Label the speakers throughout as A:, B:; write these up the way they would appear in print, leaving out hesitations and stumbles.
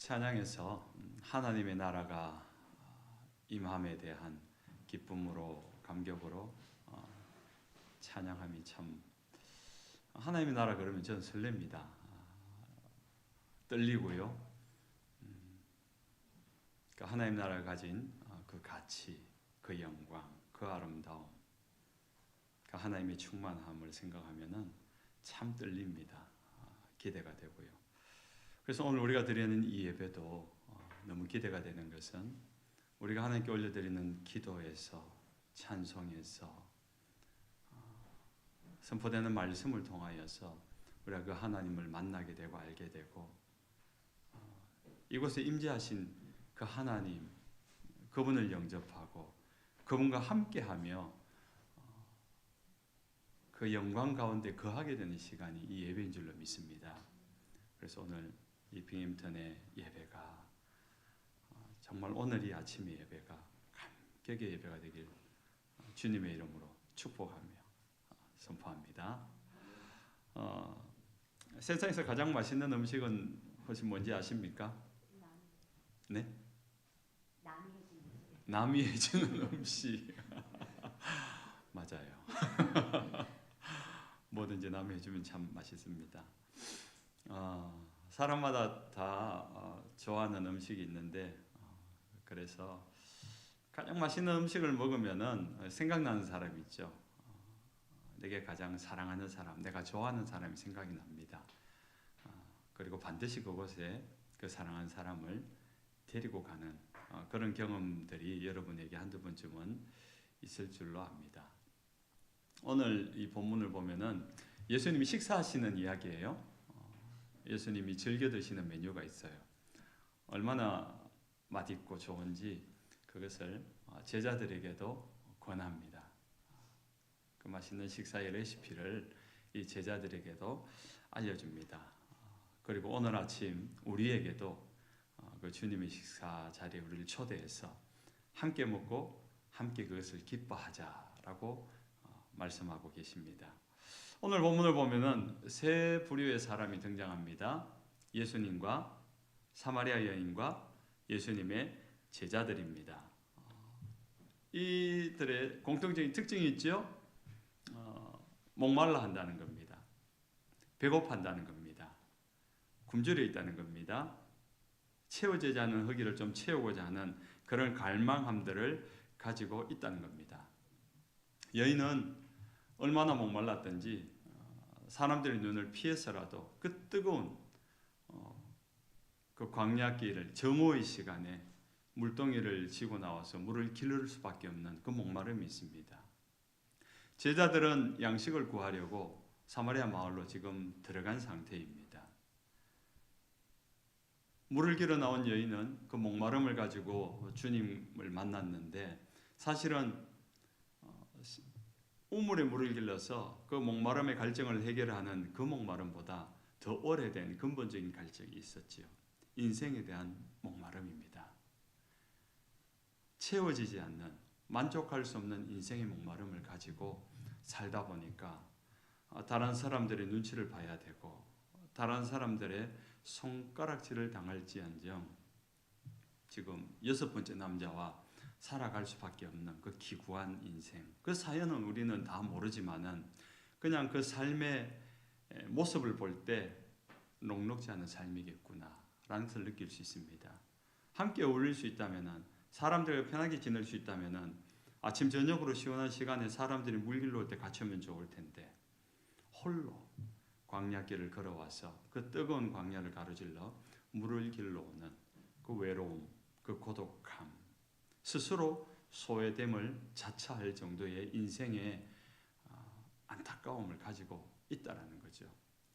A: 찬양에서 하나님의 나라가 임함에 대한 기쁨으로 감격으로 찬양함이 참 하나님의 나라 그러면 저는 설렙니다. 떨리고요. 그러니까 하나님 나라가 가진 그 가치, 그 영광, 그 아름다움, 그러니까 하나님의 충만함을 생각하면은 참 떨립니다. 기대가 되고요. 그래서 오늘 우리가 드리는 이 예배도 너무 기대가 되는 것은 우리가 하나님께 올려드리는 기도에서, 찬송에서, 선포되는 말씀을 통하여서 우리가 그 하나님을 만나게 되고 알게 되고 이곳에 임재하신 그 하나님, 그분을 영접하고 그분과 함께하며 그 영광 가운데 거하게 되는 시간이 이 예배인 줄로 믿습니다. 그래서 오늘 이 빙햄턴의 예배가 정말 오늘 이 아침의 예배가 감격의 예배가 되길 주님의 이름으로 축복하며 선포합니다. 세상에서 가장 맛있는 음식은 혹시 뭔지 아십니까? 네? 남이 해주는 음식. 맞아요. 뭐든지 남이 해주면 참 맛있습니다. 사람마다 다 좋아하는 음식이 있는데 그래서 가장 맛있는 음식을 먹으면은 생각나는 사람이 있죠. 내게 가장 사랑하는 사람, 내가 좋아하는 사람이 생각이 납니다. 그리고 반드시 그곳에 그 사랑하는 사람을 데리고 가는 그런 경험들이 여러분에게 한두 번쯤은 있을 줄로 압니다. 오늘 이 본문을 보면은 예수님이 식사하시는 이야기예요. 예수님이 즐겨 드시는 메뉴가 있어요. 얼마나 맛있고 좋은지 그것을 제자들에게도 권합니다. 그 맛있는 식사의 레시피를 이 제자들에게도 알려줍니다. 그리고 오늘 아침 우리에게도 그 주님의 식사 자리에 우리를 초대해서 함께 먹고 함께 그것을 기뻐하자라고 말씀하고 계십니다. 오늘 본문을 보면은 세 부류의 사람이 등장합니다. 예수님과 사마리아 여인과 예수님의 제자들입니다. 이들의 공통적인 특징이 있죠. 목말라 한다는 겁니다. 배고파한다는 겁니다. 굶주려 있다는 겁니다. 채워지지 않은 허기를 좀 채우고자 하는 그런 갈망함들을 가지고 있다는 겁니다. 여인은 얼마나 목말랐던지 사람들의 눈을 피해서라도 그 뜨거운 그 광야길을 정오의 시간에 물동이를 지고 나와서 물을 기를 수밖에 없는 그 목마름이 있습니다. 제자들은 양식을 구하려고 사마리아 마을로 지금 들어간 상태입니다. 물을 길어 나온 여인은 그 목마름을 가지고 주님을 만났는데 사실은 우물에 물을 길러서 그 목마름의 갈증을 해결하는 그 목마름보다 더 오래된 근본적인 갈증이 있었지요. 인생에 대한 목마름입니다. 채워지지 않는, 만족할 수 없는 인생의 목마름을 가지고 살다 보니까 다른 사람들의 눈치를 봐야 되고 다른 사람들의 손가락질을 당할지언정 지금 6번째 남자와 살아갈 수밖에 없는 그 기구한 인생, 그 사연은 우리는 다 모르지만은 그냥 그 삶의 모습을 볼 때 녹록지 않은 삶이겠구나 라는 것을 느낄 수 있습니다. 함께 어울릴 수 있다면은, 사람들과 편하게 지낼 수 있다면은 아침 저녁으로 시원한 시간에 사람들이 물 길러 올 때 같이 오면 좋을 텐데 홀로 광야길을 걸어와서 그 뜨거운 광야를 가로질러 물을 길러 오는 그 외로움, 그 고독함, 스스로 소외됨을 자처할 정도의 인생의 안타까움을 가지고 있다라는 거죠.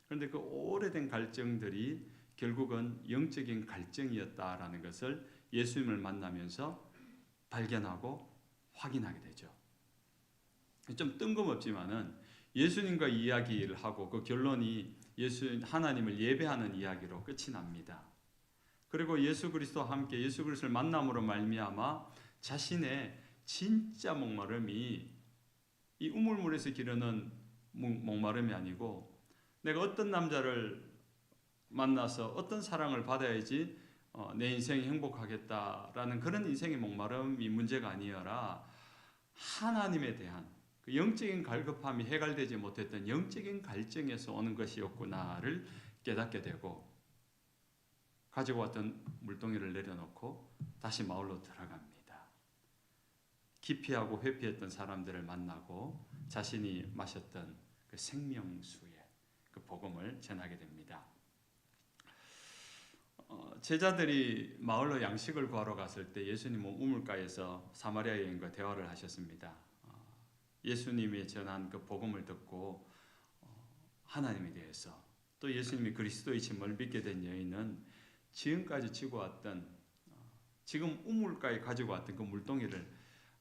A: 그런데 그 오래된 갈증들이 결국은 영적인 갈증이었다라는 것을 예수님을 만나면서 발견하고 확인하게 되죠. 좀 뜬금없지만은 예수님과 이야기를 하고 그 결론이 하나님을 예배하는 이야기로 끝이 납니다. 그리고 예수 그리스도와 함께 예수 그리스도를 만남으로 말미암아 자신의 진짜 목마름이 이 우물물에서 기르는 목마름이 아니고 내가 어떤 남자를 만나서 어떤 사랑을 받아야지 내 인생이 행복하겠다라는 그런 인생의 목마름이 문제가 아니어라 하나님에 대한 그 영적인 갈급함이 해결되지 못했던 영적인 갈증에서 오는 것이었구나를 깨닫게 되고 가지고 왔던 물동이를 내려놓고 다시 마을로 들어갑니다. 기피하고 회피했던 사람들을 만나고 자신이 마셨던 그 생명수의 그 복음을 전하게 됩니다. 제자들이 마을로 양식을 구하러 갔을 때 예수님은 우물가에서 사마리아 여인과 대화를 하셨습니다. 예수님이 전한 그 복음을 듣고 하나님에 대해서 또 예수님이 그리스도이심을 믿게 된 여인은 지금까지 지고 왔던 지금 우물가에 가지고 왔던 그 물동이를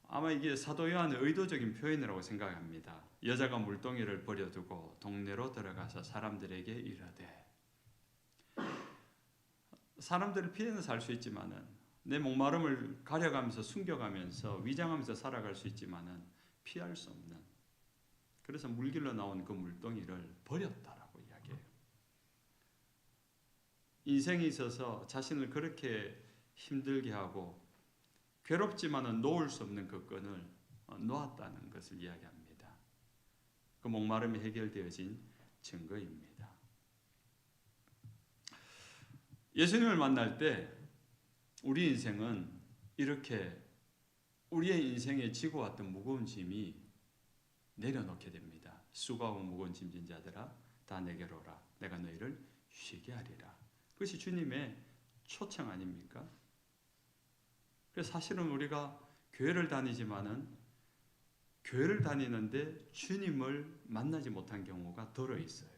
A: 아마 이게 사도 요한의 의도적인 표현이라고 생각합니다. 여자가 물동이를 버려두고 동네로 들어가서 사람들에게 이르되 사람들을 피해는 살 수 있지만은 내 목마름을 가려가면서 숨겨가면서 위장하면서 살아갈 수 있지만은 피할 수 없는 그래서 물길로 나온 그 물동이를 버렸다라고 이야기해요. 인생에 있어서 자신을 그렇게 힘들게 하고 괴롭지만은 놓을 수 없는 그 끈을 놓았다는 것을 이야기합니다. 그 목마름이 해결되어진 증거입니다. 예수님을 만날 때 우리 인생은 이렇게 우리의 인생에 지고 왔던 무거운 짐이 내려놓게 됩니다. 수고하고 무거운 짐진 자들아 다 내게로 오라 내가 너희를 쉬게 하리라. 그것이 주님의 초청 아닙니까? 그래서 사실은 우리가 교회를 다니지만은 교회를 다니는데 주님을 만나지 못한 경우가 더러 있어요.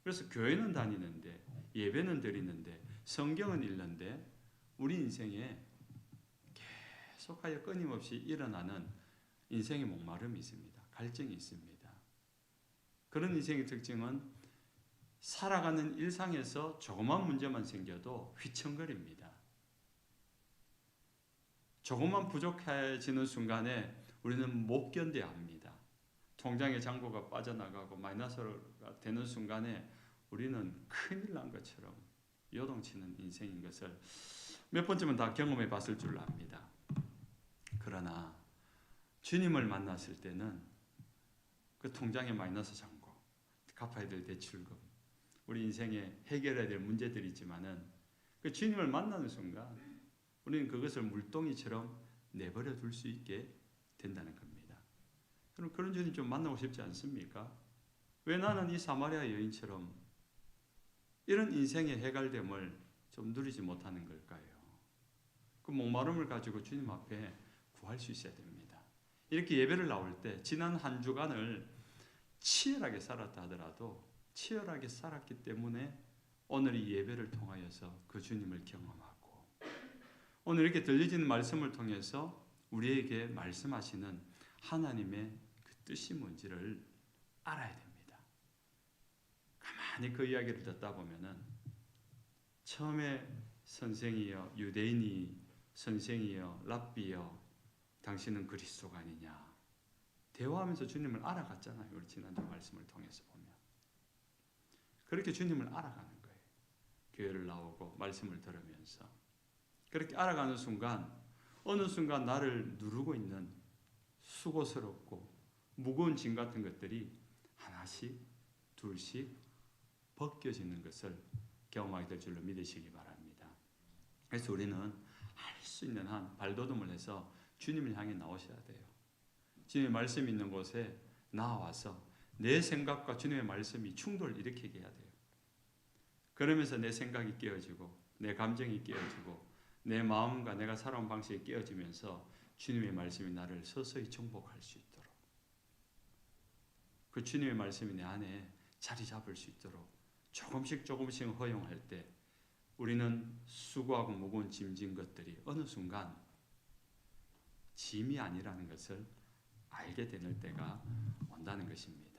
A: 그래서 교회는 다니는데 예배는 드리는데 성경은 읽는데 우리 인생에 계속하여 끊임없이 일어나는 인생의 목마름이 있습니다. 갈증이 있습니다. 그런 인생의 특징은 살아가는 일상에서 조그만 문제만 생겨도 휘청거립니다. 조금만 부족해지는 순간에 우리는 못 견뎌야 합니다. 통장의 잔고가 빠져나가고 마이너스가 되는 순간에 우리는 큰일 난 것처럼 요동치는 인생인 것을 몇 번쯤은 다 경험해 봤을 줄 압니다. 그러나 주님을 만났을 때는 그 통장의 마이너스 잔고, 갚아야 될 대출금, 우리 인생에 해결해야 될 문제들이 있지만은 그 주님을 만나는 순간 우리는 그것을 물동이처럼 내버려 둘 수 있게 된다는 겁니다. 그럼 그런 주님 좀 만나고 싶지 않습니까? 왜 나는 이 사마리아 여인처럼 이런 인생의 해결됨을 좀 누리지 못하는 걸까요? 그 목마름을 가지고 주님 앞에 구할 수 있어야 됩니다. 이렇게 예배를 나올 때 지난 한 주간을 치열하게 살았다 하더라도 치열하게 살았기 때문에 오늘 이 예배를 통하여서 그 주님을 경험하고 오늘 이렇게 들려지는 말씀을 통해서 우리에게 말씀하시는 하나님의 그 뜻이 뭔지를 알아야 됩니다. 가만히 그 이야기를 듣다 보면은 처음에 선생이여 유대인이 선생이여 랍비여 당신은 그리스도가 아니냐 대화하면서 주님을 알아갔잖아요. 우리 지난주 말씀을 통해서 보면 그렇게 주님을 알아가는 거예요. 교회를 나오고 말씀을 들으면서 그렇게 알아가는 순간 어느 순간 나를 누르고 있는 수고스럽고 무거운 짐 같은 것들이 하나씩 둘씩 벗겨지는 것을 경험하게 될 줄로 믿으시기 바랍니다. 그래서 우리는 할 수 있는 한 발돋움을 해서 주님을 향해 나오셔야 돼요. 주님의 말씀이 있는 곳에 나와서 내 생각과 주님의 말씀이 충돌을 일으키게 해야 돼요. 그러면서 내 생각이 깨어지고 내 감정이 깨어지고 내 마음과 내가 살아온 방식이 깨어지면서 주님의 말씀이 나를 서서히 정복할 수 있도록 그 주님의 말씀이 내 안에 자리 잡을 수 있도록 조금씩 허용할 때 우리는 수고하고 무거운 짐진 것들이 어느 순간 짐이 아니라는 것을 알게 되는 때가 온다는 것입니다.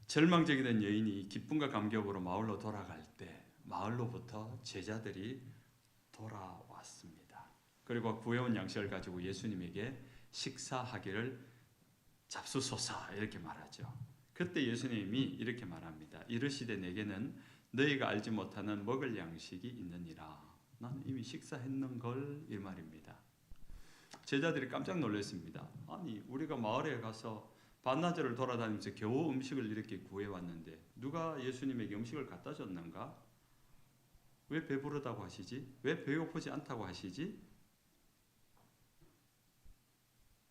A: 절망적이 된 여인이 기쁨과 감격으로 마을로 돌아갈 때 마을로부터 제자들이 돌아왔습니다. 그리고 구해온 양식을 가지고 예수님에게 식사하기를 잡수소서 이렇게 말하죠. 그때 예수님이 이렇게 말합니다. 이르시되 내게는 너희가 알지 못하는 먹을 양식이 있느니라. 나는 이미 식사했는걸 이 말입니다. 제자들이 깜짝 놀랐습니다. 아니 우리가 마을에 가서 반나절을 돌아다니면서 겨우 음식을 이렇게 구해왔는데 누가 예수님에게 음식을 갖다 줬는가? 왜 배부르다고 하시지? 왜 배고프지 않다고 하시지?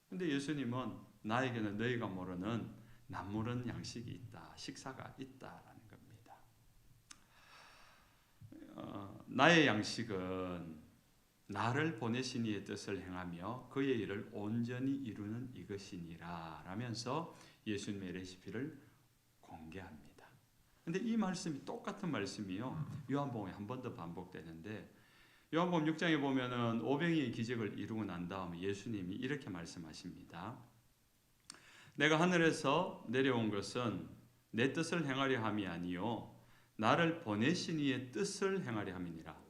A: 근데 예수님은 나에게는 너희가 모르는 남모르는 양식이 있다. 식사가 있다라는 겁니다. 나의 양식은 나를 보내신 이의 뜻을 행하며 그의 일을 온전히 이루는 이것이니라 라면서 예수님의 레시피를 공개합니다. 근데 이 말씀이 똑같은 말씀이요. 요한복음에 한 번 더 반복되는데 요한복음 6장에 보면은 오병이의 기적을 이루고 난 다음에 예수님이 이렇게 말씀하십니다. 내가 하늘에서 내려온 것은 내 뜻을 행하려 함이 아니요 나를 보내신 이의 뜻을 행하려 함이니라.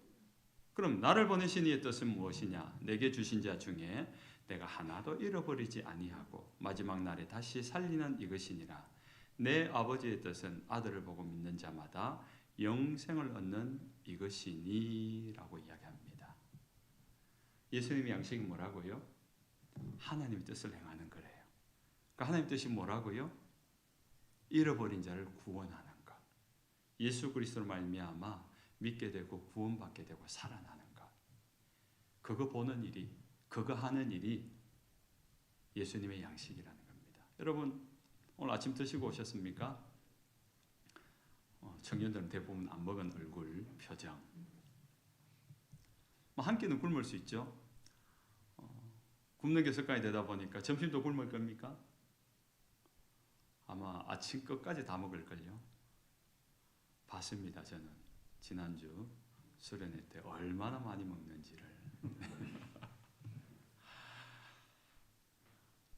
A: 그럼 나를 보내신 이의 뜻은 무엇이냐? 내게 주신 자 중에 내가 하나도 잃어버리지 아니하고 마지막 날에 다시 살리는 이것이니라. 내 아버지의 뜻은 아들을 보고 믿는 자마다 영생을 얻는 이것이니 라고 이야기합니다. 예수님의 양식이 뭐라고요? 하나님의 뜻을 행하는 거래요. 그러니까 하나님의 뜻이 뭐라고요? 잃어버린 자를 구원하는 것. 예수 그리스도로 말미암아 믿게 되고 구원받게 되고 살아나는 것. 그거 보는 일이, 그거 하는 일이 예수님의 양식이라는 겁니다. 여러분 오늘 아침 드시고 오셨습니까? 청년들은 대부분 안 먹은 얼굴, 표정. 한 끼는 굶을 수 있죠. 굶는 게 습관이 되다 보니까 점심도 굶을 겁니까? 아마 아침 끝까지 다 먹을걸요. 봤습니다. 저는 지난주 수련회 때 얼마나 많이 먹는지를.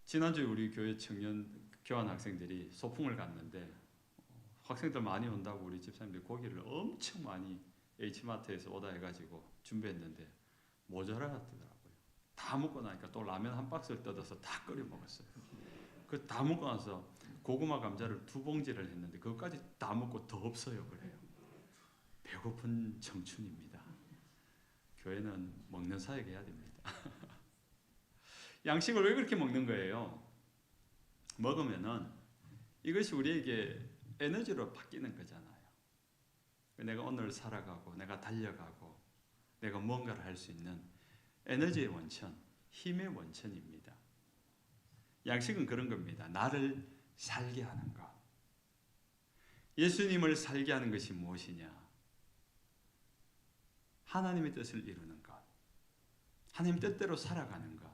A: 지난주에 우리 교회 청년 교환 학생들이 소풍을 갔는데 학생들 많이 온다고 우리 집사님들이 고기를 엄청 많이 H마트에서 오다 해가지고 준비했는데 모자라더라고요. 다 먹고 나니까 또 라면 한 박스를 뜯어서 다 끓여 먹었어요. 그 다 먹고 나서 고구마 감자를 2봉지를 했는데 그것까지 다 먹고 더 없어요. 그래요. 배고픈 청춘입니다. 교회는 먹는 사역을 해야 됩니다. 양식을 왜 그렇게 먹는 거예요? 먹으면은 이것이 우리에게 에너지로 바뀌는 거잖아요. 내가 오늘 살아가고 내가 달려가고 내가 뭔가를 할 수 있는 에너지의 원천, 힘의 원천입니다. 양식은 그런 겁니다. 나를 살게 하는 것. 예수님을 살게 하는 것이 무엇이냐? 하나님의 뜻을 이루는 것. 하나님 뜻대로 살아가는 것.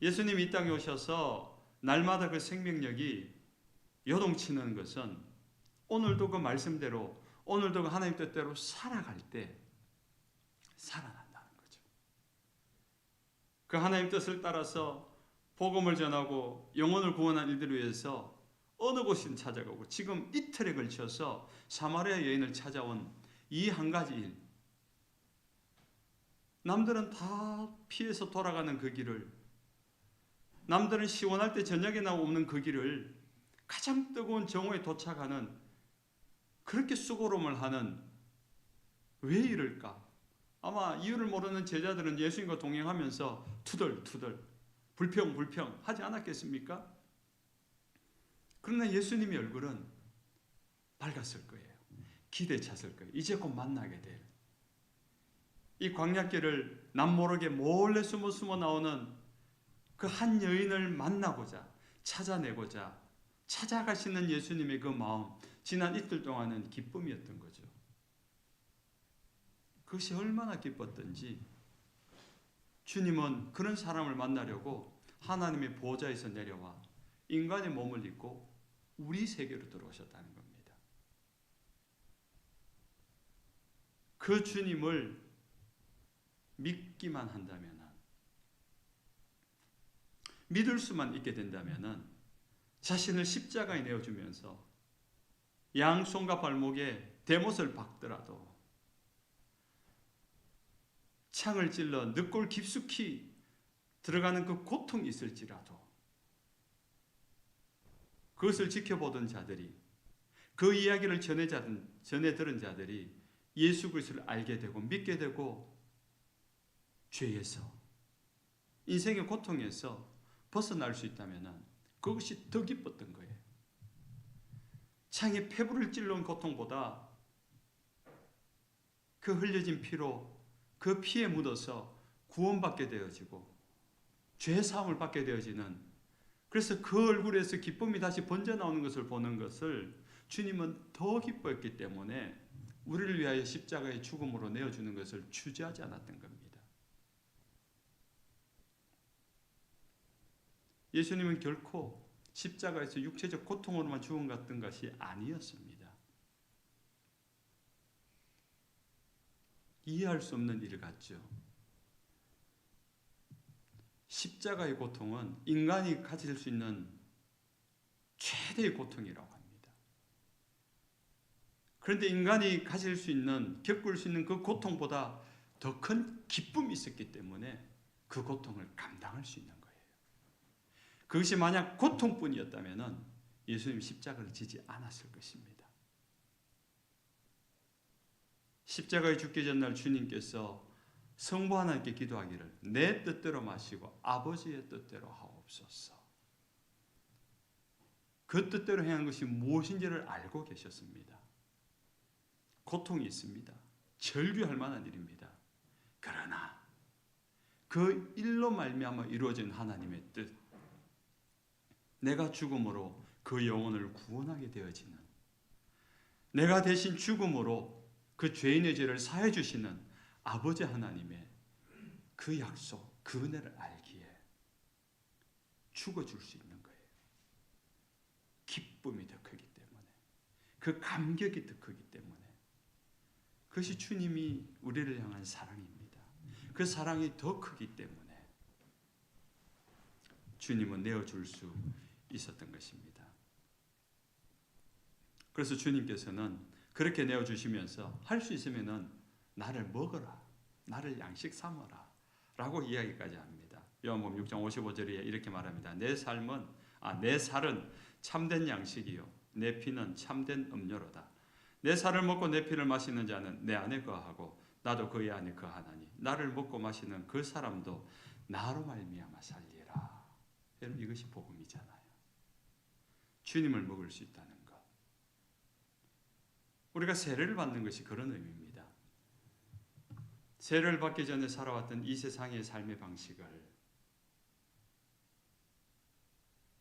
A: 예수님이 이 땅에 오셔서 날마다 그 생명력이 요동치는 것은 오늘도 그 말씀대로 오늘도 그 하나님 뜻대로 살아갈 때 살아난다는 거죠. 그 하나님 뜻을 따라서 복음을 전하고 영혼을 구원한 이들을 위해서 어느 곳이든 찾아가고 지금 이틀에 걸쳐서 사마리아 여인을 찾아온 이 한 가지 일. 남들은 다 피해서 돌아가는 그 길을, 남들은 시원할 때 저녁에나 없는 그 길을 가장 뜨거운 정오에 도착하는, 그렇게 수고로움을 하는, 왜 이럴까? 아마 이유를 모르는 제자들은 예수님과 동행하면서 투덜투덜 불평 하지 않았겠습니까? 그러나 예수님의 얼굴은 밝았을 거예요. 기대 찼을 거예요. 이제 곧 만나게 될 이 광야길을 남모르게 몰래 숨어 나오는 그 한 여인을 만나고자 찾아내고자 찾아가시는 예수님의 그 마음, 지난 이틀 동안은 기쁨이었던 거죠. 그것이 얼마나 기뻤던지 주님은 그런 사람을 만나려고 하나님의 보좌에서 내려와 인간의 몸을 입고 우리 세계로 들어오셨다는 겁니다. 그 주님을 믿기만 한다면, 믿을 수만 있게 된다면 자신을 십자가에 내어주면서 양손과 발목에 대못을 박더라도, 창을 찔러 늑골 깊숙이 들어가는 그 고통이 있을지라도 그것을 지켜보던 자들이 그 이야기를 전해 들은 자들이 예수 그리스도를 알게 되고 믿게 되고 죄에서, 인생의 고통에서 벗어날 수 있다면 그것이 더 기뻤던 거예요. 창에 폐부를 찔러온 고통보다 그 흘려진 피로 그 피에 묻어서 구원받게 되어지고 죄사함을 받게 되어지는, 그래서 그 얼굴에서 기쁨이 다시 번져나오는 것을 보는 것을 주님은 더 기뻐했기 때문에 우리를 위하여 십자가의 죽음으로 내어주는 것을 주저하지 않았던 겁니다. 예수님은 결코 십자가에서 육체적 고통으로만 죽은 같은 것이 아니었습니다. 이해할 수 없는 일 같죠. 십자가의 고통은 인간이 가질 수 있는 최대의 고통이라고 합니다. 그런데 인간이 가질 수 있는, 겪을 수 있는 그 고통보다 더 큰 기쁨이 있었기 때문에 그 고통을 감당할 수 있는 거예요. 그것이 만약 고통뿐이었다면 예수님 십자가를 지지 않았을 것입니다. 십자가에 죽기 전날 주님께서 성부 하나님께 기도하기를 내 뜻대로 마시고 아버지의 뜻대로 하옵소서. 그 뜻대로 행한 것이 무엇인지를 알고 계셨습니다. 고통이 있습니다. 절규할 만한 일입니다. 그러나 그 일로 말미암아 이루어진 하나님의 뜻, 내가 죽음으로 그 영혼을 구원하게 되어지는, 내가 대신 죽음으로 그 죄인의 죄를 사해 주시는 아버지 하나님의 그 약속, 그 은혜를 알기에 죽어줄 수 있는 거예요. 기쁨이 더 크기 때문에, 그 감격이 더 크기 때문에, 그것이 주님이 우리를 향한 사랑입니다. 그 사랑이 더 크기 때문에 주님은 내어줄 수 있었던 것입니다. 그래서 주님께서는 그렇게 내어주시면서 할 수 있으면은 나를 먹어라, 나를 양식 삼아라 라고 이야기까지 합니다. 요한복음 6장 55절에 이렇게 말합니다. 내 살은 참된 양식이요 내 피는 참된 음료로다. 내 살을 먹고 내 피를 마시는 자는 내 안에 거하고 나도 그의 안에 거하나니 나를 먹고 마시는 그 사람도 나로 말미암아 살리라. 여러분, 이것이 복음이잖아요. 주님을 먹을 수 있다는 것. 우리가 세례를 받는 것이 그런 의미입니다. 세례를 받기 전에 살아왔던 이 세상의 삶의 방식을,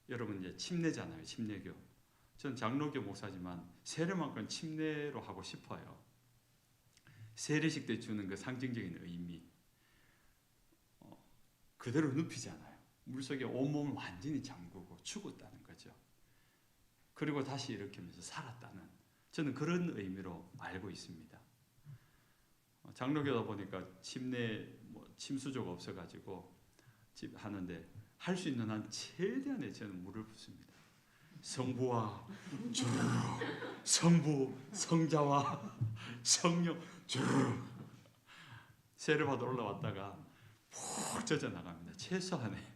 A: 여러분 이제 침례잖아요. 침례교. 전 장로교 목사지만 세례만큼 침례로 하고 싶어요. 세례식 때 주는 그 상징적인 의미 그대로 눕히잖아요. 물속에 온몸을 완전히 잠그고 죽었다는 거죠. 그리고 다시 일으키면서 살았다는, 저는 그런 의미로 알고 있습니다. 장로교다 보니까 침례 침수조가 없어가지고 하는데 할 수 있는 한 최대한의 저는 물을 붓습니다. 성부와 주르륵, 성부 성자와 성령 주르륵, 세례 받아 올라왔다가 푹 젖어 나갑니다. 최소한의.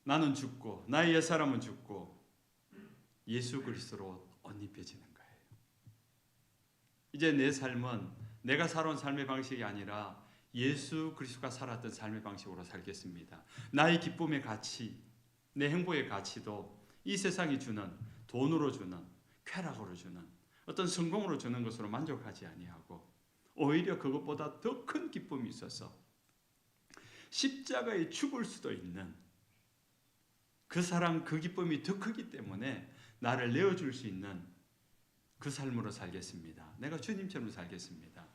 A: 나는 죽고 나의 옛사람은 죽고 예수 그리스도로 옷 입혀지는 거예요. 이제 내 삶은 내가 살아온 삶의 방식이 아니라 예수 그리스도가 살았던 삶의 방식으로 살겠습니다. 나의 기쁨의 가치, 내 행복의 가치도 이 세상이 주는, 돈으로 주는, 쾌락으로 주는, 어떤 성공으로 주는 것으로 만족하지 아니하고 오히려 그것보다 더 큰 기쁨이 있어서 십자가에 죽을 수도 있는 그 사랑, 그 기쁨이 더 크기 때문에 나를 내어줄 수 있는 그 삶으로 살겠습니다. 내가 주님처럼 살겠습니다.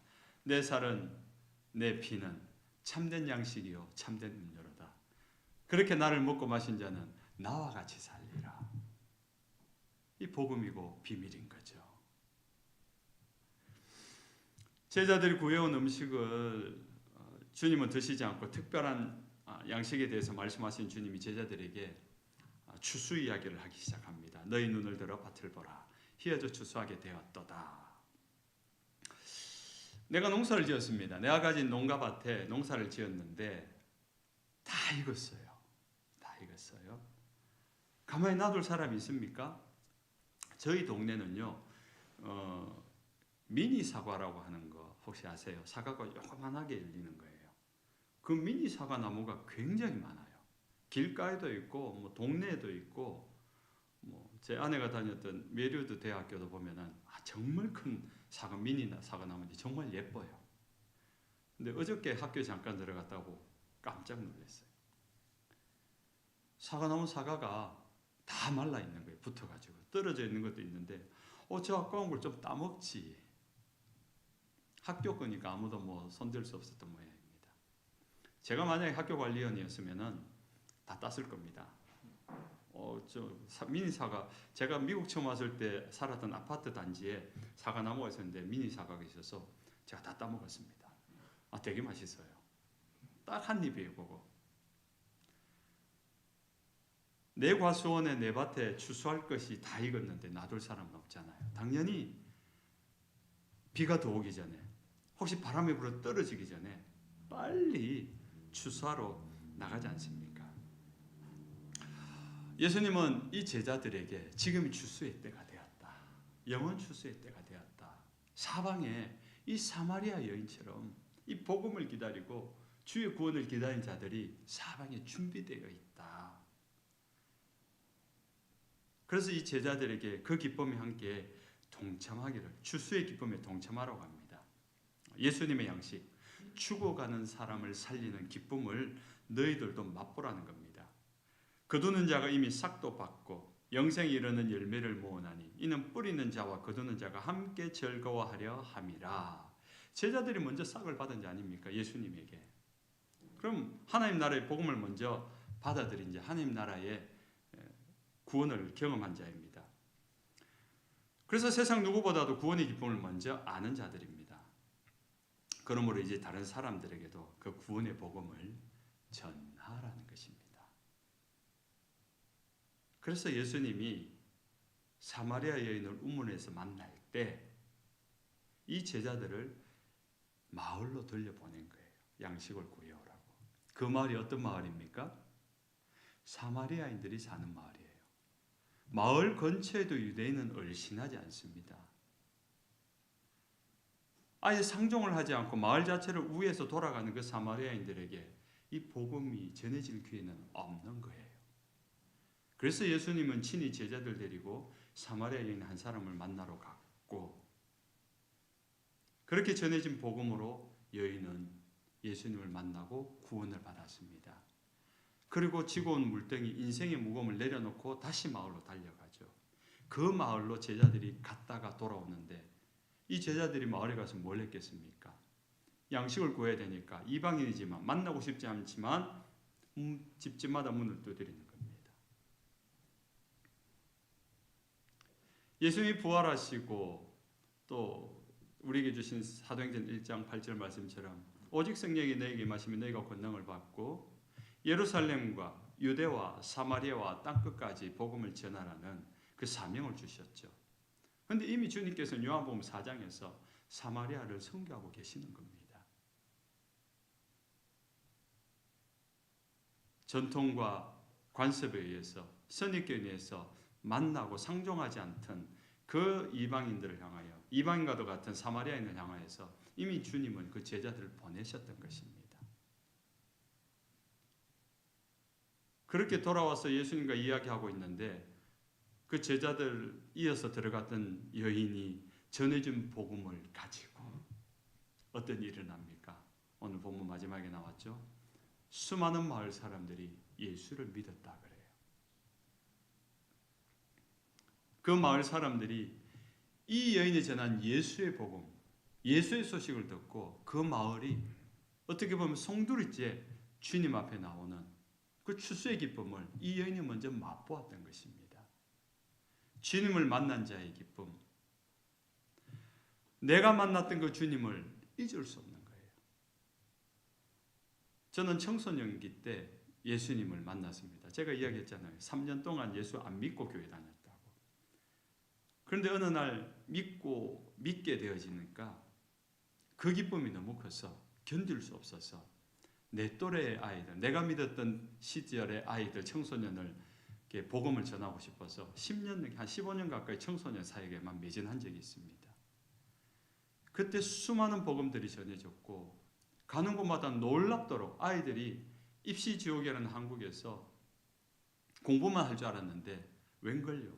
A: 내 살은, 내 피는 참된 양식이요 참된 음료로다. 그렇게 나를 먹고 마신 자는 나와 같이 살리라. 이 복음이고 비밀인 거죠. 제자들이 구해온 음식을 주님은 드시지 않고 특별한 양식에 대해서 말씀하신 주님이 제자들에게 추수 이야기를 하기 시작합니다. 너희 눈을 들어 밭을 보라. 희어져 추수하게 되었도다. 내가 농사를 지었습니다. 내가 가진 농가밭에 농사를 지었는데 다 익었어요. 다 익었어요. 가만히 놔둘 사람이 있습니까? 저희 동네는요, 미니 사과라고 하는 거 혹시 아세요? 사과가 요만하게 열리는 거예요. 그 미니 사과 나무가 굉장히 많아요. 길가에도 있고, 뭐 동네에도 있고, 뭐 제 아내가 다녔던 메리우드 대학교도 보면은 정말 큰 미니 사과 나무인데 정말 예뻐요. 근데 어저께 학교 잠깐 들어갔다고 깜짝 놀랐어요. 사과나무 사과가 다 말라 있는 거예요. 붙어가지고 떨어져 있는 것도 있는데, 저 아까운 걸 좀 따먹지. 학교 거니까 아무도 뭐 손댈 수 없었던 모양입니다. 제가 만약에 학교 관리원이었으면은 다 땄을 겁니다. 미니 사과, 제가 미국 처음 왔을 때 살았던 아파트 단지에 사과나무가 있었는데 미니 사과가 있어서 제가 다 따먹었습니다. 되게 맛있어요. 딱 한 입이에요, 그거. 내 과수원에 내 밭에 추수할 것이 다 익었는데 놔둘 사람은 없잖아요. 당연히 비가 더 오기 전에, 혹시 바람이 불어 떨어지기 전에 빨리 추수하러 나가지 않습니까? 예수님은 이 제자들에게 지금이 추수의 때가 되었다. 영원 추수의 때가 되었다. 사방에 이 사마리아 여인처럼 이 복음을 기다리고 주의 구원을 기다린 자들이 사방에 준비되어 있다. 그래서 이 제자들에게 그 기쁨에 함께 동참하기를, 추수의 기쁨에 동참하라고 합니다. 예수님의 양식, 죽어가는 사람을 살리는 기쁨을 너희들도 맛보라는 겁니다. 거두는 자가 이미 싹도 받고 영생에 이르는 열매를 모으나니 이는 뿌리는 자와 거두는 자가 함께 즐거워하려 함이라. 제자들이 먼저 싹을 받은 자 아닙니까? 예수님에게. 그럼 하나님 나라의 복음을 먼저 받아들인 자, 하나님 나라의 구원을 경험한 자입니다. 그래서 세상 누구보다도 구원의 기쁨을 먼저 아는 자들입니다. 그러므로 이제 다른 사람들에게도 그 구원의 복음을 전하라는 것입니다. 그래서 예수님이 사마리아 여인을 우물에서 만날 때 이 제자들을 마을로 돌려보낸 거예요. 양식을 구해오라고. 그 마을이 어떤 마을입니까? 사마리아인들이 사는 마을이에요. 마을 근처에도 유대인은 얼씬하지 않습니다. 아예 상종을 하지 않고 마을 자체를 우회해서 돌아가는 그 사마리아인들에게 이 복음이 전해질 기회는 없는 거예요. 그래서 예수님은 친히 제자들 데리고 사마리아 여인 한 사람을 만나러 갔고, 그렇게 전해진 복음으로 여인은 예수님을 만나고 구원을 받았습니다. 그리고 지고 온 물덩이, 인생의 무거움을 내려놓고 다시 마을로 달려가죠. 그 마을로 제자들이 갔다가 돌아오는데 이 제자들이 마을에 가서 뭘 했겠습니까? 양식을 구해야 되니까 이방인이지만 만나고 싶지 않지만 집집마다 문을 두드리는 겁니다. 예수님이 부활하시고 또 우리에게 주신 사도행전 1장 8절 말씀처럼 오직 성령이 너에게 임하시면 너희가 권능을 받고 예루살렘과 유대와 사마리아와 땅끝까지 복음을 전하라는 그 사명을 주셨죠. 그런데 이미 주님께서는 요한복음 4장에서 사마리아를 선교하고 계시는 겁니다. 전통과 관습에 의해서, 선입견에 의해서 만나고 상종하지 않던 그 이방인들을 향하여, 이방인과도 같은 사마리아인을 향하여서 이미 주님은 그 제자들을 보내셨던 것입니다. 그렇게 돌아와서 예수님과 이야기하고 있는데 그 제자들 이어서 들어갔던 여인이 전해준 복음을 가지고 어떤 일이 일어납니까? 오늘 본문 마지막에 나왔죠. 수많은 마을 사람들이 예수를 믿었다 그래요. 그 마을 사람들이 이 여인이 전한 예수의 복음, 예수의 소식을 듣고 그 마을이 어떻게 보면 송두리째 주님 앞에 나오는 그 추수의 기쁨을 이 여인이 먼저 맛보았던 것입니다. 주님을 만난 자의 기쁨, 내가 만났던 그 주님을 잊을 수 없는 거예요. 저는 청소년기 때 예수님을 만났습니다. 제가 이야기했잖아요. 3년 동안 예수 안 믿고 교회 다녔다고. 그런데 어느 날 믿게 되어지니까 그 기쁨이 너무 커서 견딜 수 없어서 내 또래의 아이들, 내가 믿었던 시절의 아이들, 청소년을 복음을 전하고 싶어서 10년, 한 15년 가까이 청소년 사역에만 매진한 적이 있습니다. 그때 수많은 복음들이 전해졌고 가는 곳마다 놀랍도록 아이들이 입시 지옥이라는 한국에서 공부만 할 줄 알았는데 웬걸요.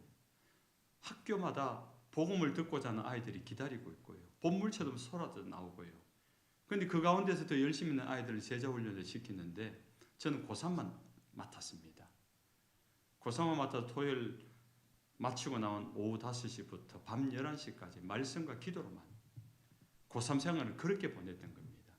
A: 학교마다 복음을 듣고자 하는 아이들이 기다리고 있고요. 본물처럼 쏟아져 나오고요. 그런데 그 가운데서 더 열심히 있는 아이들을 제자훈련을 시키는데 저는 고3만 맡았습니다. 고3만 맡아서 토요일 마치고 나온 오후 5시부터 밤 11시까지 말씀과 기도로만 고3 생활을 그렇게 보냈던 겁니다.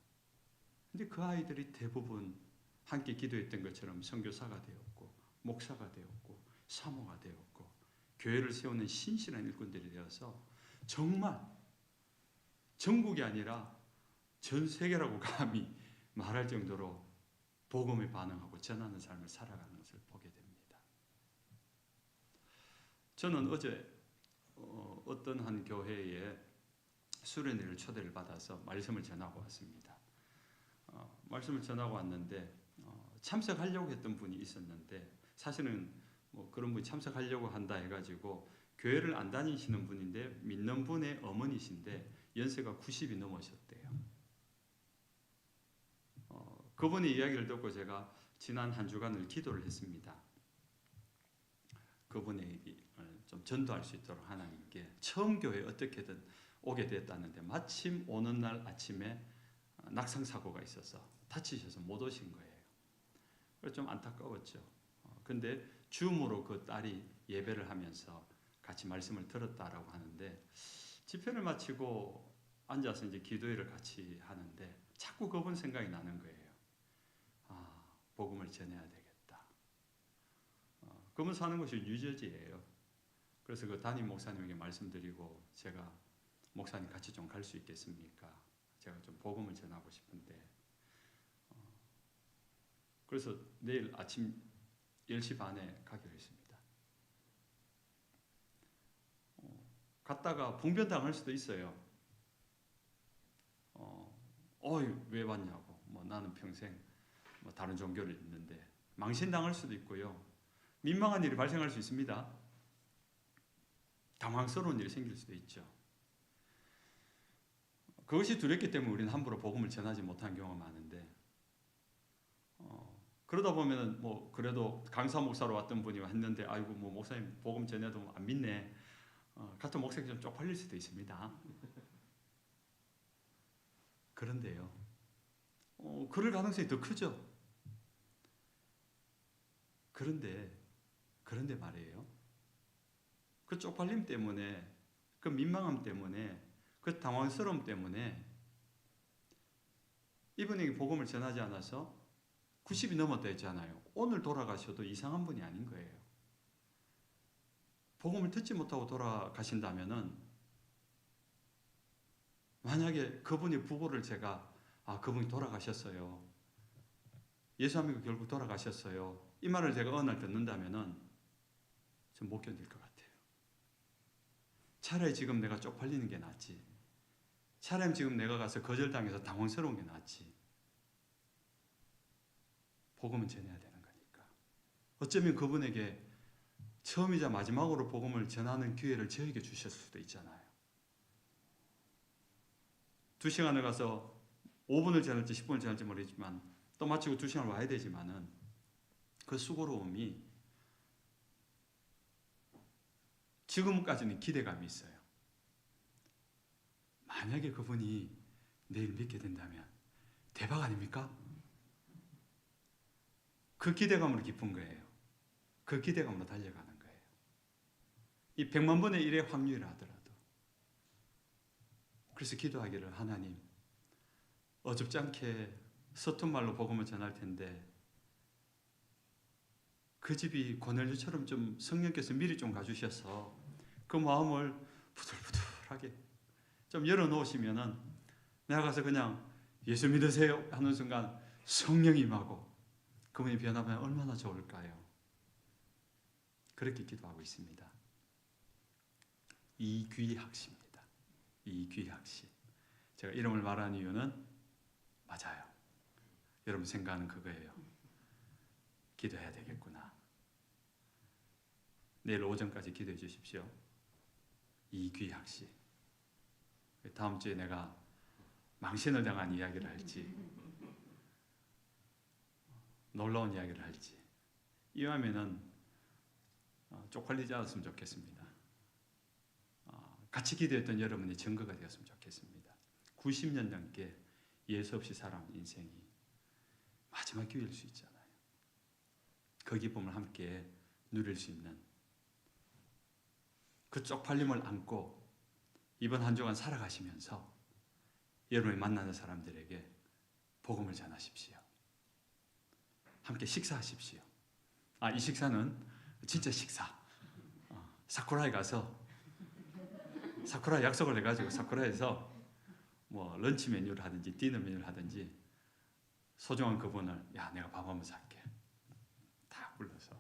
A: 근데 그 아이들이 대부분 함께 기도했던 것처럼 선교사가 되었고 목사가 되었고 사모가 되었고 교회를 세우는 신실한 일꾼들이 되어서 정말 전국이 아니라 전 세계라고 감히 말할 정도로 복음에 반응하고 전하는 삶을 살아가는 것을 보게 됩니다. 저는 어제 어떤 한 교회에 수련회를 초대를 받아서 말씀을 전하고 왔습니다. 말씀을 전하고 왔는데 참석하려고 했던 분이 있었는데 사실은 뭐 그런 분이 참석하려고 한다 해가지고 교회를 안 다니시는 분인데 믿는 분의 어머니신데 연세가 90이 넘으셨대요. 그분의 이야기를 듣고 제가 지난 한 주간을 기도를 했습니다. 그분에게 좀 전도할 수 있도록 하나님께 처음 교회에 어떻게든 오게 됐다는데 마침 오는 날 아침에 낙상사고가 있어서 다치셔서 못 오신 거예요. 그래서 좀 안타까웠죠. 근데 줌으로 그 딸이 예배를 하면서 같이 말씀을 들었다라고 하는데 집회를 마치고 앉아서 이제 기도회를 같이 하는데 자꾸 그분 생각이 나는 거예요. 복음을 전해야 되겠다. 그분 사는 곳이 뉴저지예요. 그래서 그 담임 목사님에게 말씀드리고 제가 목사님 같이 좀 갈 수 있겠습니까? 제가 좀 복음을 전하고 싶은데 그래서 내일 아침 10시 반에 가기로 했습니다. 갔다가 봉변당할 수도 있어요. 왜 왔냐고. 뭐 나는 평생 뭐 다른 종교를 믿는데 망신당할 수도 있고요. 민망한 일이 발생할 수 있습니다. 당황스러운 일이 생길 수도 있죠. 그것이 두렵기 때문에 우리는 함부로 복음을 전하지 못한 경우가 많은데 그러다 보면은 뭐 그래도 강사 목사로 왔던 분이 했는데 아이고 뭐 목사님 복음 전해도 안 믿네. 같은 목사님 좀 쪽팔릴 수도 있습니다. 그런데요. 그럴 가능성이 더 크죠. 그런데 말이에요. 그 쪽팔림 때문에, 그 민망함 때문에, 그 당황스러움 때문에 이분에게 복음을 전하지 않아서 90이 넘었다 했잖아요. 오늘 돌아가셔도 이상한 분이 아닌 거예요. 복음을 듣지 못하고 돌아가신다면은 만약에 그분의 부고를 제가 그분이 돌아가셨어요. 예수 안 믿고 결국 돌아가셨어요. 이 말을 제가 어느 날 듣는다면은 좀 못 견딜 것 같아요. 차라리 지금 내가 쪽팔리는 게 낫지. 차라리 지금 내가 가서 거절당해서 당황스러운 게 낫지. 복음은 전해야 되는 거니까. 어쩌면 그분에게 처음이자 마지막으로 복음을 전하는 기회를 저에게 주셨을 수도 있잖아요. 2시간을 가서 5분을 전할지 10분을 전할지 모르겠지만 또 마치고 2시간 와야 되지만은 그 수고로움이 지금까지는 기대감이 있어요. 만약에 그분이 내일 믿게 된다면 대박 아닙니까? 그 기대감으로 기쁜 거예요. 그 기대감으로 달려가는 거예요. 이 100만 분의 1의 확률이라 하더라도. 그래서 기도하기를 하나님 어줍지 않게 서툰 말로 복음을 전할 텐데 그 집이 고넬료처럼 좀 성령께서 미리 좀 가주셔서 그 마음을 부들부들하게 좀 열어놓으시면은 내가 가서 그냥 예수 믿으세요 하는 순간 성령이 임하고 그분이 변하면 얼마나 좋을까요? 그렇게 기도하고 있습니다. 이귀학 씨입니다. 이귀학 씨. 제가 이름을 말한 이유는 맞아요. 여러분 생각하는 그거예요. 기도해야 되겠구나. 내일 오전까지 기도해 주십시오. 이귀학 씨. 다음 주에 내가 망신을 당한 이야기를 할지 놀라운 이야기를 할지 이왕이면은 쪽팔리지 않았으면 좋겠습니다. 같이 기도했던 여러분의 증거가 되었으면 좋겠습니다. 90년 넘게 예수 없이 살아온 인생이 마지막 기회일 수 있잖아요. 그 기쁨을 함께 누릴 수 있는 그 쪽팔림을 안고 이번 한 주간 살아가시면서 여러분이 만나는 사람들에게 복음을 전하십시오. 함께 식사하십시오. 이 식사는 진짜 식사. 사쿠라에 가서 사쿠라 약속을 해가지고 사쿠라에서 뭐 런치 메뉴를 하든지 디너 메뉴를 하든지 소중한 그분을 내가 밥 한번 살게 다 불러서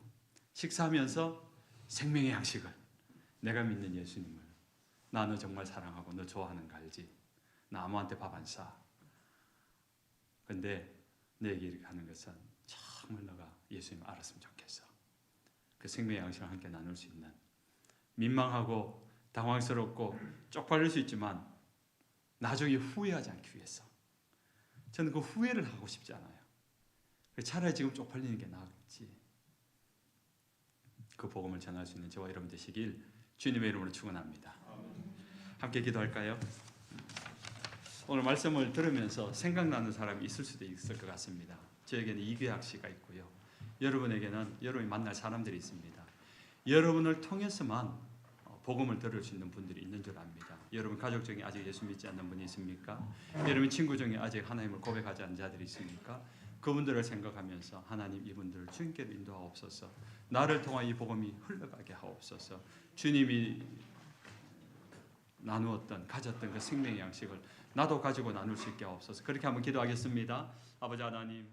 A: 식사하면서 생명의 양식을 내가 믿는 예수님을 나 너 정말 사랑하고 너 좋아하는 거 알지? 나 아무한테 밥 안 사. 근데 내게 이렇게 하는 것은 정말 너가 예수님을 알았으면 좋겠어. 그 생명의 양식을 함께 나눌 수 있는 민망하고 당황스럽고 쪽팔릴 수 있지만 나중에 후회하지 않기 위해서 저는 그 후회를 하고 싶지 않아요. 차라리 지금 쪽팔리는 게 낫지. 그 복음을 전할 수 있는 저와 여러분 되시길 주님의 이름으로 축원합니다. 함께 기도할까요? 오늘 말씀을 들으면서 생각나는 사람이 있을 수도 있을 것 같습니다. 저에게는 이귀학 씨가 있고요. 여러분에게는 여러분이 만날 사람들이 있습니다. 여러분을 통해서만 복음을 들을 수 있는 분들이 있는 줄 압니다. 여러분 가족 중에 아직 예수 믿지 않는 분이 있습니까? 여러분 친구 중에 아직 하나님을 고백하지 않는 자들이 있습니까? 그분들을 생각하면서 하나님 이분들을 주님께로 인도하옵소서. 나를 통한 이 복음이 흘러가게 하옵소서. 주님이 나누었던 가졌던 그 생명의 양식을 나도 가지고 나눌 수 있게 하옵소서. 그렇게 한번 기도하겠습니다. 아버지 하나님